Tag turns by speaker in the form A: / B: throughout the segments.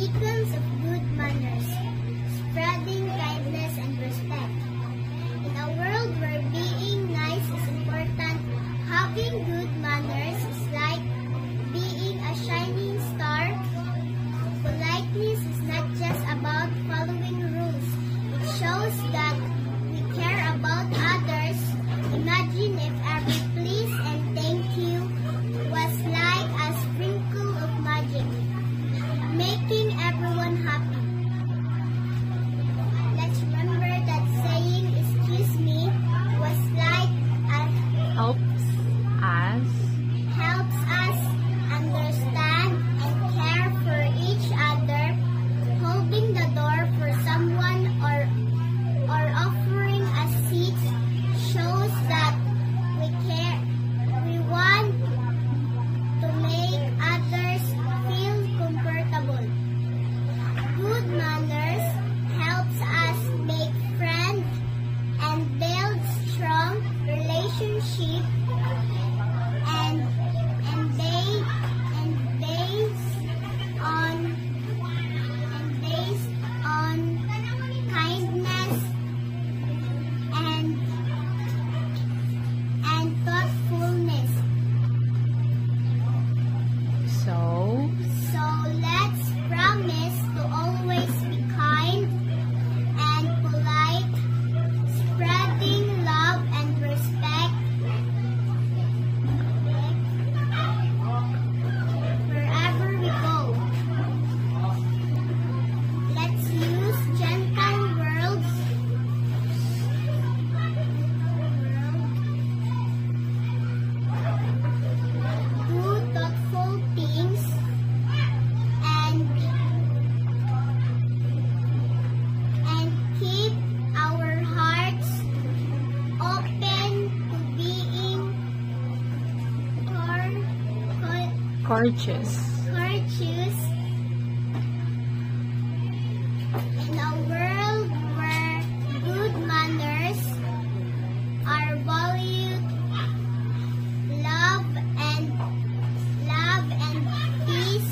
A: beacons of good manners, spreading kindness and respect. In a world where being nice is important, having good manners is like being a shining star. Politeness is not just about following rules. It shows that we care about others. Imagine if every please and thank you was like a sprinkle of magic, making everyone happy. Let's remember that saying excuse me was like helps us understand and care for each other. Holding the door for someone or offering a seat shows that we care. We want to make others feel comfortable. Good manners helps us make friends and build strong relationships and based on kindness and thoughtfulness. So let's promise to always be kind and polite, spreading love and respect wherever we go. Let's use gentle words do thoughtful things and keep our hearts open to being courteous. In a world where good manners are valued, love and peace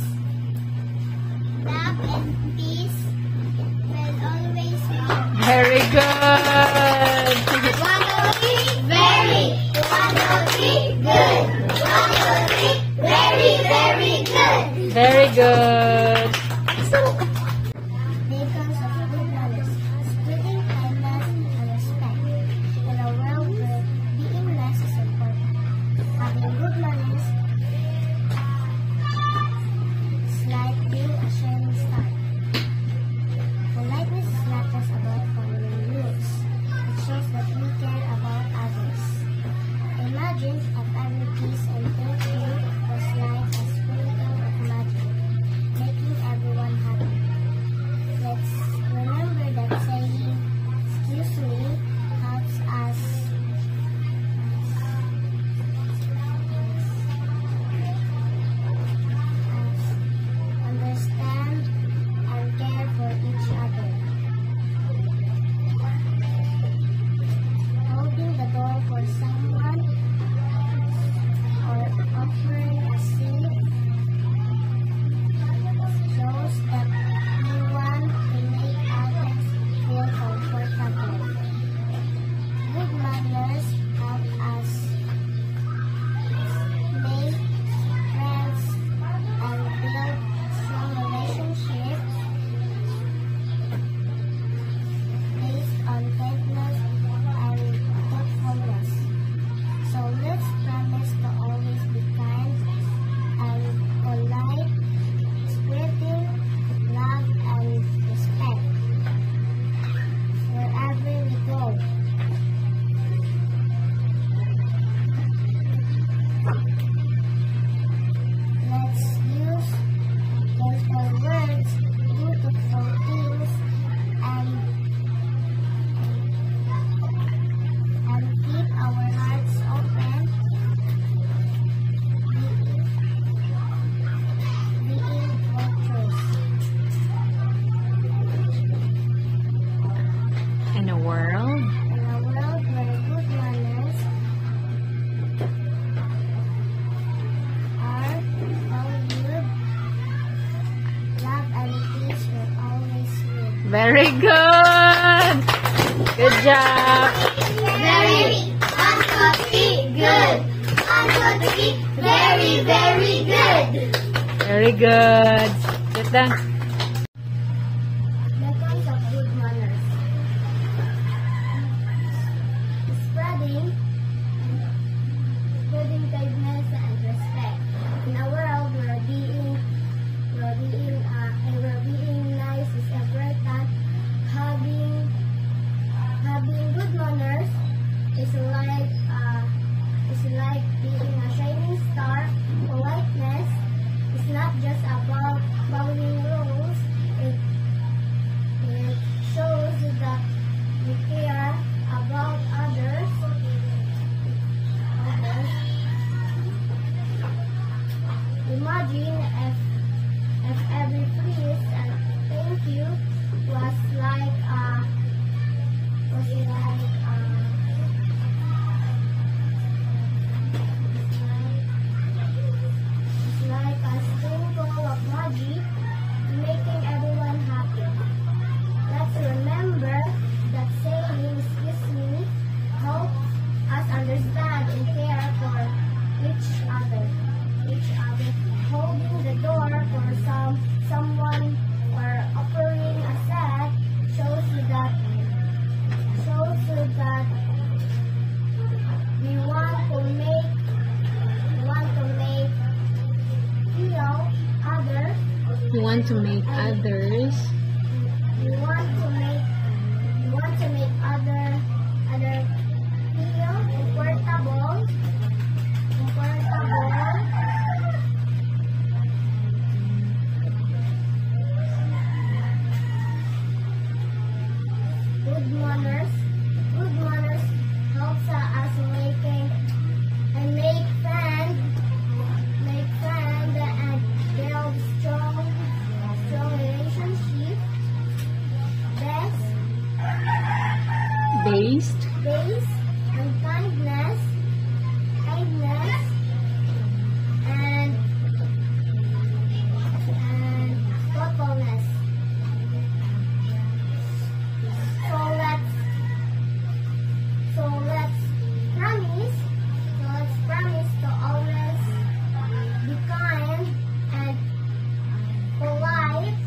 A: will always be.
B: Very good.
A: Very good.
B: Very good.
A: Beacons of good manners, spreading kindness and respect. In a world where being nice is important, having good manners is like being a shining star. Politeness is not just about following rules. It shows that we care about others. Imagine if every kiss and thank you was like a sprinkle of magic, making
B: Very good. Good job.
A: Very. 1, 2, 3. Good. 1, 2, 3. Very, very good.
B: Very good. Sit down.
A: Lessons of good manners. Spreading kindness and respect. In a world where being nice is important, having good manners is like being a shining star. Politeness is not just about following rules. It shows that we care about others. Imagine if every please and thank you was like a sprinkle of magic, making everyone happy. Let's remember that saying "excuse me" helps us understand and care for each other. Holding the door for someone or offering a set shows you that we want to make feel others.
B: You want to make others.
A: We want to make other feel comfortable. Good manners helps us make friends and build strong relationships.
B: Based.
A: On kindness and thoughtfulness. So let's promise to always be kind and polite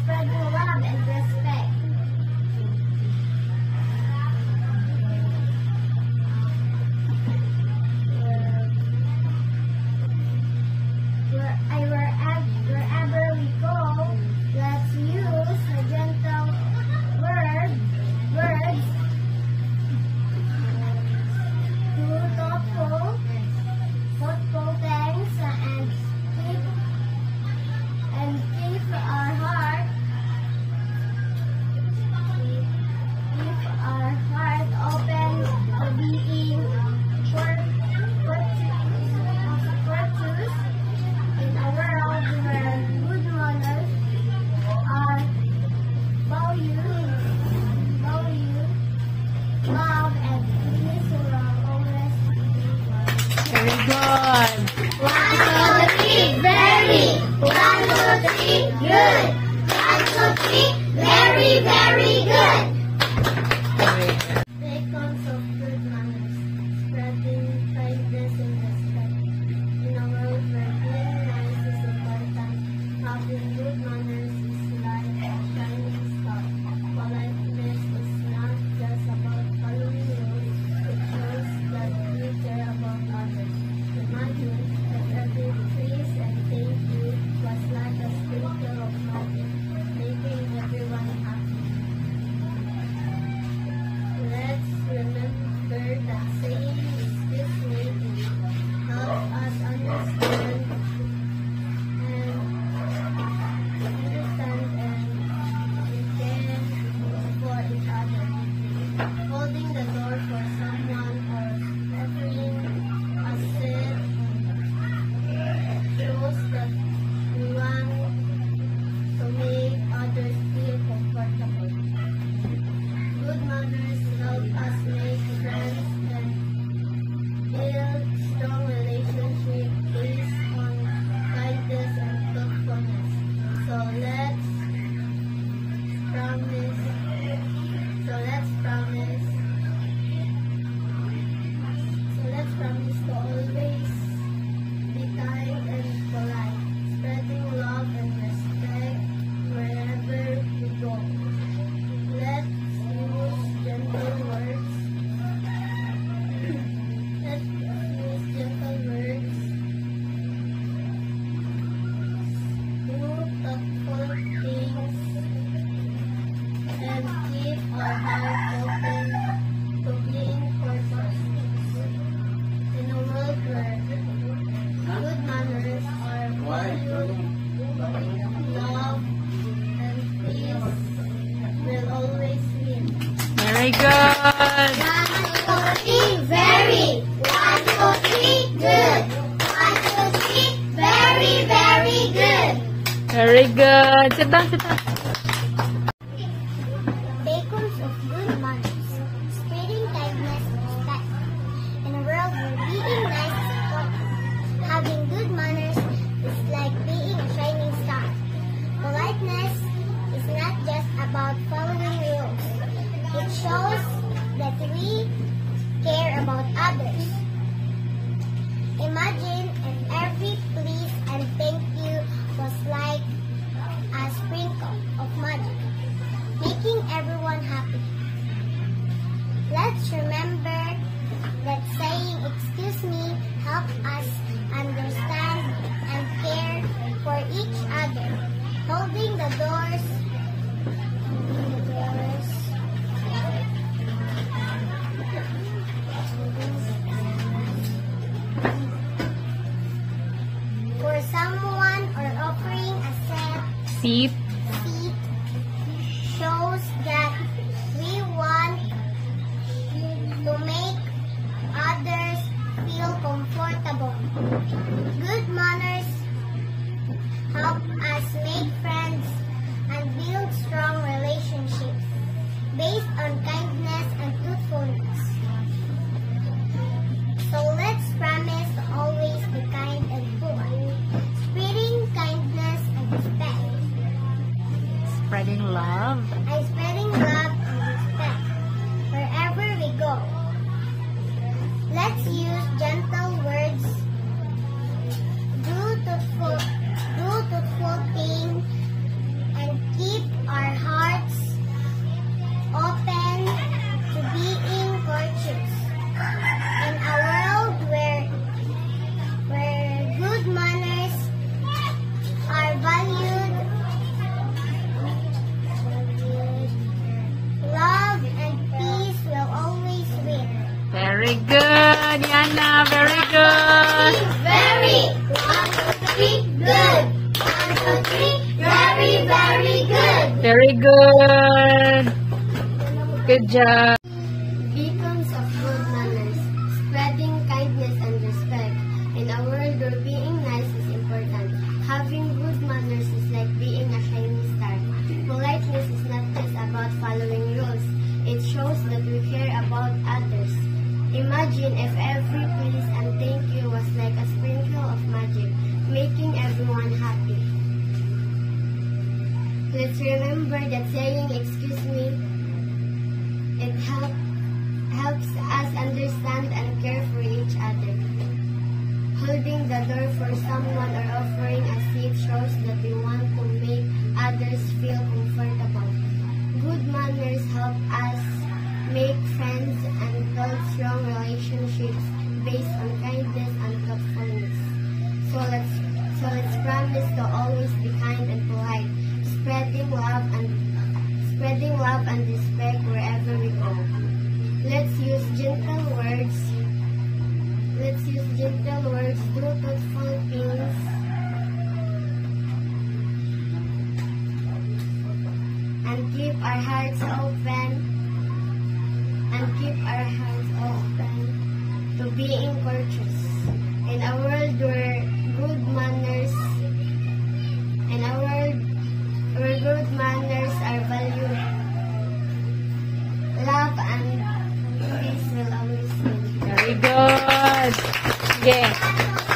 A: spreading love and respect. Wherever we go, let's use gentle words to thoughtful things and keep our heart open to being virtuous in a world where good manners are valued, love and peace will always be.
B: Very good.
A: 1, 2, 3, very. 1, 2, 3, good. 1, 2, 3, very, very good.
B: Very good.
A: Icons of good manners, spreading kindness and respect. In a world where being nice is important, having good manners is like a shining star. Politeness is not just about following rules, it shows that we care about others. Imagine if every please and thank you was like a sprinkle of magic, making everyone happy.
B: Very good. Sit down, sit down.
A: Beacons of good manners, spreading kindness and respect. In a world where being nice is important, having good manners is like being a shining star. Politeness is not just about following rules. It shows that we care about others. Imagine if every please and thank you was like a sprinkle of magic, making everyone happy. Let's remember that saying excuse me helps us understand and care for each other. Holding the doors for someone or offering a
B: Seat.
A: seat shows that we want to make others feel comfortable. Good manners help us make friends and build strong relationships based on kindness and truthfulness. So let's promise to always be kind and polite, spreading kindness and respect.
B: Spreading love.
A: And spreading love and respect wherever we go. Let's use gentle words, do truthful things, and keep our hearts open to being courteous. In a world where good manners are valued, love and peace will always win.
B: Very good, Yana. Very good.
A: Very, 1, 2, 3, good. 1, 2, 3, very, very good.
B: Very good. Good job.
A: Beacons of good manners, spreading kindness and respect. In a world where being nice is important, having good manners is like being a shining star. Politeness is not just about following rules. It shows that we care about others. Imagine if every please and thank you was like a sprinkle of magic, making everyone happy. Let's remember that saying excuse me, it helps us understand and care for each other. Holding the door for someone or offering a seat shows that we want to make others feel comfortable. Good manners help us make friends and build strong relationships based on kindness and thoughtfulness. So let's promise to always be kind and polite, spreading love and respect wherever we go. Let's use gentle words. Do thoughtful things, and keep our hearts open. To being courteous. In a world where good manners are valued, love and peace will always win.
B: Very good. Yeah.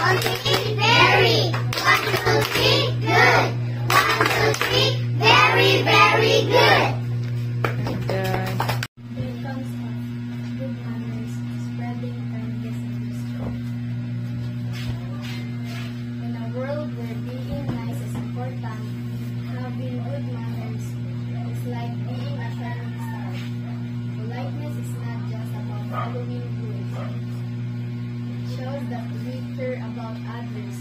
A: 1, 2, 3, very. 1, 2, 3, good. 1, 2, 3, very, very good.
B: Good.
A: Beacons of good manners, spreading kindness and respect. In a world where being nice is important, having good manners is like being a shining star. Politeness is not just about following rules. It shows that we care about others.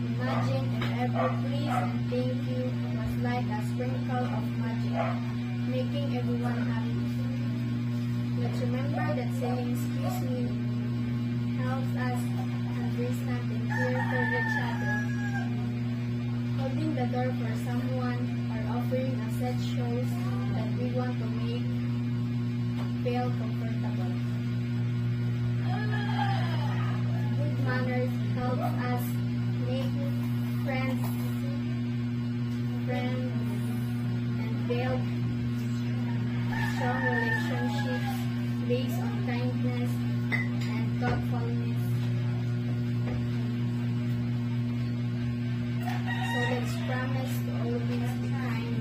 A: Imagine if every please and thank you was like a sprinkle of magic, making everyone happy. Let's remember that saying excuse me helps us understand and care for each other. Holding the door for someone or offering a set shows that we want to make feel comfortable. Good manners helps us make friends kindness, and thoughtfulness. So let's promise to always be kind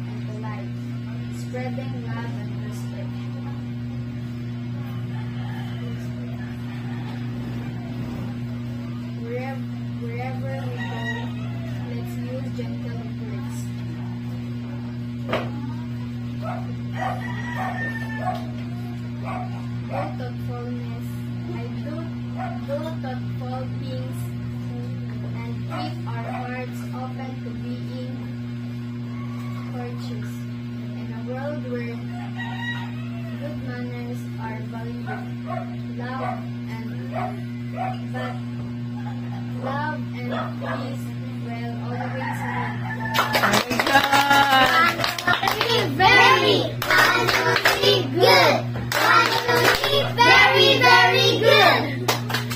A: and polite, spreading love and respect. Wherever we go, let's use gentle words. Do thoughtfulness. I do thoughtful things and keep our hearts open to being courteous. In a world where good manners are valued, love and peace will always win.
B: Very good.
A: Very good. Very, very good.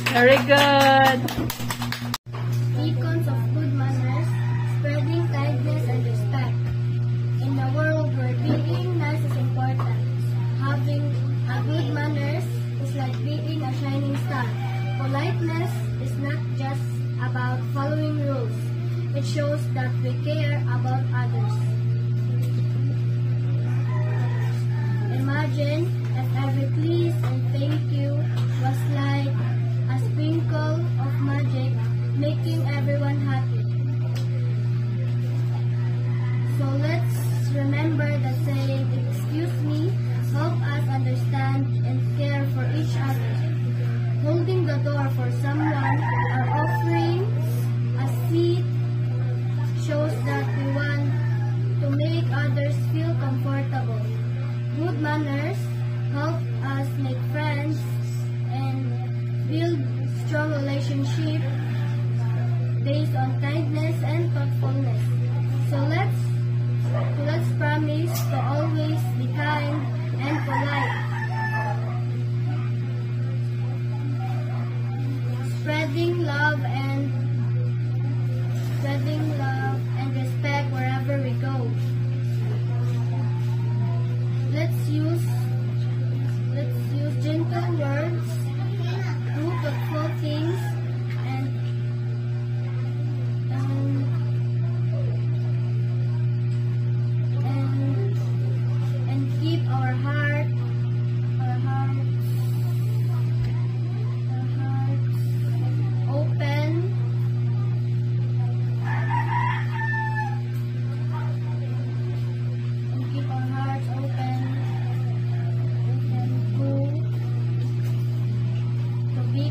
B: Very good.
A: Beacons of good manners, spreading kindness and respect. In a world where being nice is important, having a good manners is like being a shining star. Politeness is not just about following rules. It shows that we care about others. Imagine if every please and thank you was like a sprinkle of magic, making everyone happy. So let's remember that saying "excuse me" help us understand and care for each other. Holding the door for someone or offering a seat shows that we want to make others feel comfortable. Good manners help us make friends and build strong relationships based on kindness and thoughtfulness. So let's promise to always be kind and polite. Spreading love and respect wherever we go. Let's use gentle words, do thoughtful things, and keep our hearts open. And keep our hearts open to be.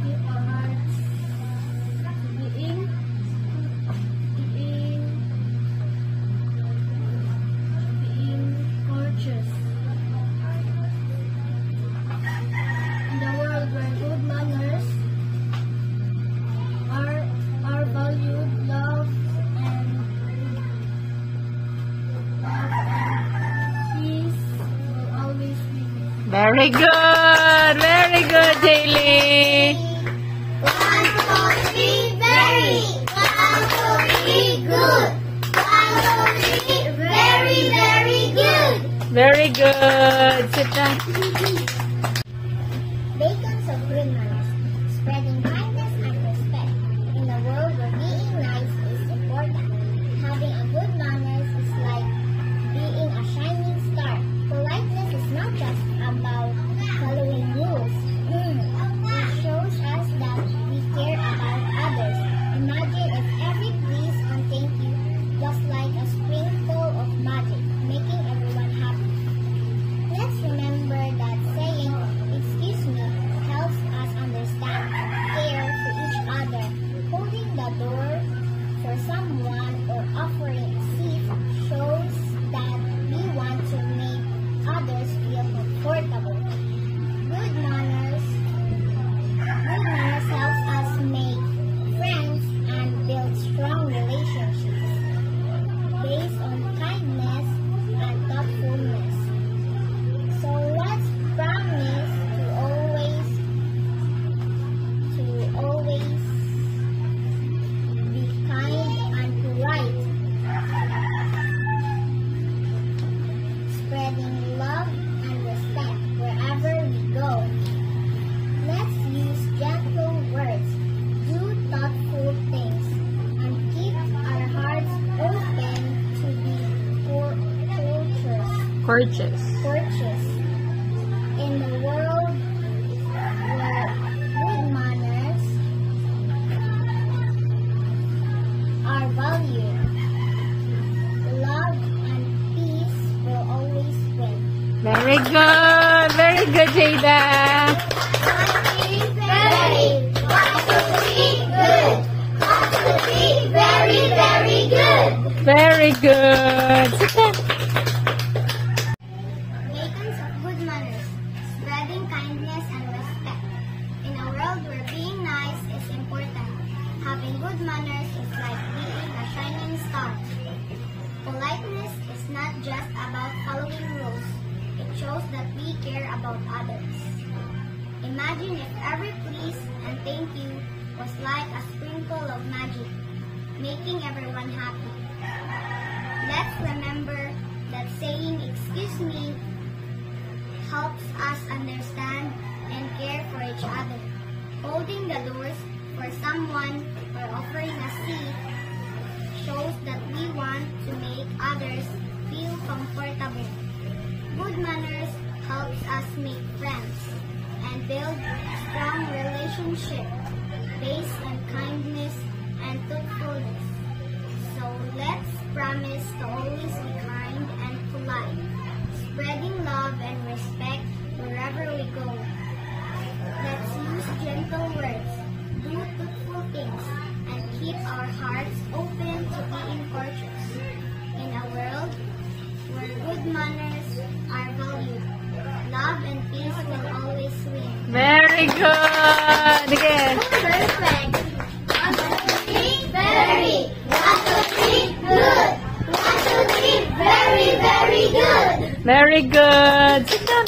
A: Keep our hearts being courteous. In the world where good manners are valued, love and peace will always be.
B: Very good. Very good, Jaylee.
A: 1, 2, 3, very. 1, 2, 3, good. 1, 2, 3, very, very good.
B: Very good. Sit down.
A: Beacons of good manners, spreading kindness and respect. In a world where being nice is important, having a good manners is like being a shining star. Politeness is not just about following rules. It shows us that we care about others. Imagine if every please and thank you was like a sprinkle of magic, making everyone happy. Let's remember that saying
B: Purchase.
A: Purchase. In the world where good manners are valued, love and peace will always win.
B: Very good. Very good, Jada.
A: Very good.
B: Very good. Sit down.
A: Beacons of good manners, spreading kindness and respect. In a world where being nice is important, having good manners is like being a shining star. Politeness is not just about following rules. It shows that we care about others. Imagine if every please and thank you was like a sprinkle of magic, making everyone happy. Let's remember that saying excuse me helps us understand and care for each other. Holding the doors for someone or offering a seat shows that we want to make others feel comfortable. Good manners helps us make friends and build strong relationships based on kindness and thoughtfulness. So let's promise to always be kind and polite, spreading love and respect wherever we go. Let's use gentle words, do thoughtful things, and keep our hearts open to being courteous. In a world where good manners are valued, love and peace will always win.
B: Very good. Again.
A: Perfect. 1, 2, 3, very. 1, 2, 3, good. 1, 2, 3, very good.
B: Very good. Sit down.